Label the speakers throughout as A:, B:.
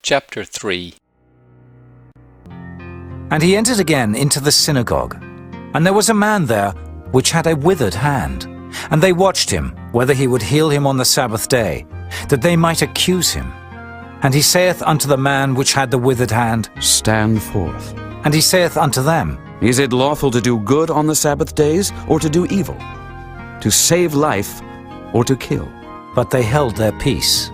A: Chapter 3.
B: And he entered again into the synagogue, and there was a man there which had a withered hand. And they watched him, whether he would heal him on the Sabbath day, that they might accuse him. And he saith unto the man which had the withered hand,
C: Stand forth.
B: And he saith unto them,
C: Is it lawful to do good on the Sabbath days, or to do evil? To save life, or to kill?
B: But they held their peace.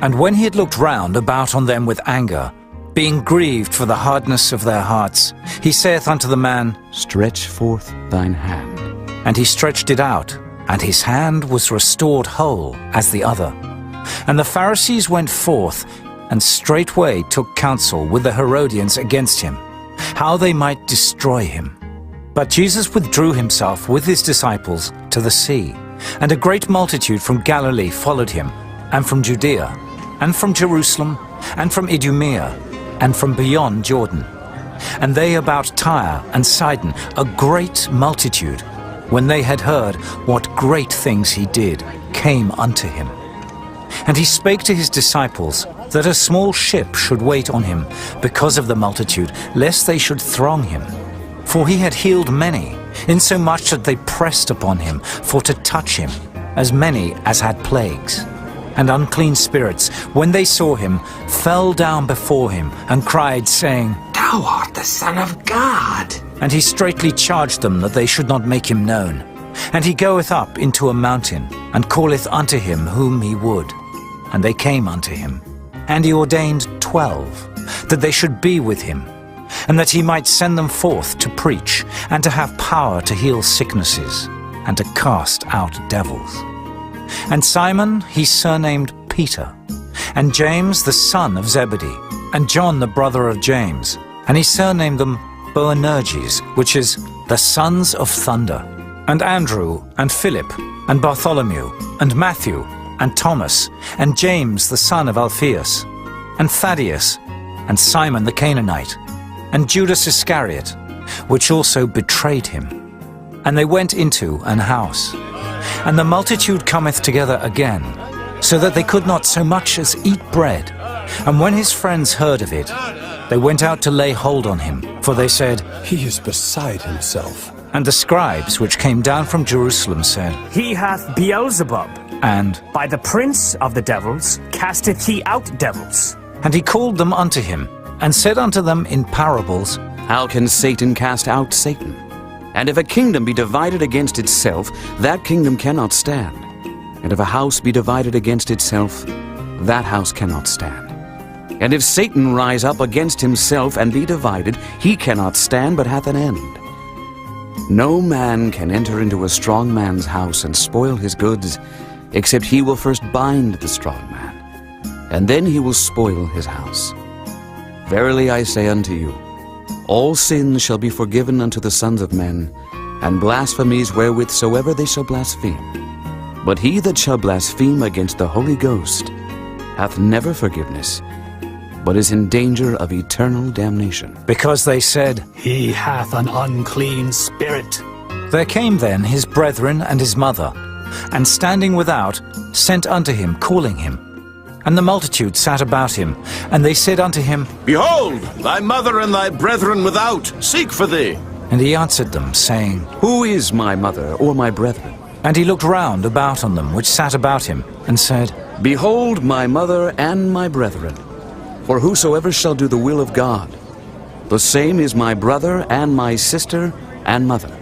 B: And when he had looked round about on them with anger, being grieved for the hardness of their hearts, he saith unto the man,
C: Stretch forth thine hand.
B: And he stretched it out, and his hand was restored whole as the other. And the Pharisees went forth, and straightway took counsel with the Herodians against him, how they might destroy him. But Jesus withdrew himself with his disciples to the sea, and a great multitude from Galilee followed him, and from Judea, and from Jerusalem, and from Idumea, and from beyond Jordan. And they about Tyre and Sidon, a great multitude, when they had heard what great things he did, came unto him. And he spake to his disciples that a small ship should wait on him because of the multitude, lest they should throng him. For he had healed many, insomuch that they pressed upon him for to touch him, as many as had plagues. And unclean spirits, when they saw him, fell down before him, and cried, saying,
D: Thou art the Son of God.
B: And he straitly charged them that they should not make him known. And he goeth up into a mountain, and calleth unto him whom he would. And they came unto him. And he ordained 12, that they should be with him, and that he might send them forth to preach, and to have power to heal sicknesses, and to cast out devils. And Simon he surnamed Peter, and James the son of Zebedee, and John the brother of James, and he surnamed them Boanerges, which is the sons of thunder, and Andrew, and Philip, and Bartholomew, and Matthew, and Thomas, and James the son of Alphaeus, and Thaddeus, and Simon the Canaanite, and Judas Iscariot, which also betrayed him. And they went into an house. And the multitude cometh together again, so that they could not so much as eat bread. And when his friends heard of it, they went out to lay hold on him, for they said,
E: He is beside himself.
B: And the scribes which came down from Jerusalem said,
F: He hath Beelzebub,
B: and,
F: By the prince of the devils casteth he out devils.
B: And he called them unto him, and said unto them in parables,
C: How can Satan cast out Satan? And if a kingdom be divided against itself, that kingdom cannot stand. And if a house be divided against itself, that house cannot stand. And if Satan rise up against himself and be divided, he cannot stand, but hath an end. No man can enter into a strong man's house and spoil his goods, except he will first bind the strong man, and then he will spoil his house. Verily I say unto you, all sins shall be forgiven unto the sons of men, and blasphemies wherewith soever they shall blaspheme. But he that shall blaspheme against the Holy Ghost hath never forgiveness, but is in danger of eternal damnation.
B: Because they said,
F: He hath an unclean spirit.
B: There came then his brethren and his mother, and standing without, sent unto him, calling him. And the multitude sat about him, and they said unto him,
G: Behold, thy mother and thy brethren without seek for thee.
B: And he answered them, saying,
C: Who is my mother or my brethren?
B: And he looked round about on them which sat about him, and said,
C: Behold my mother and my brethren. For whosoever shall do the will of God, the same is my brother and my sister and mother.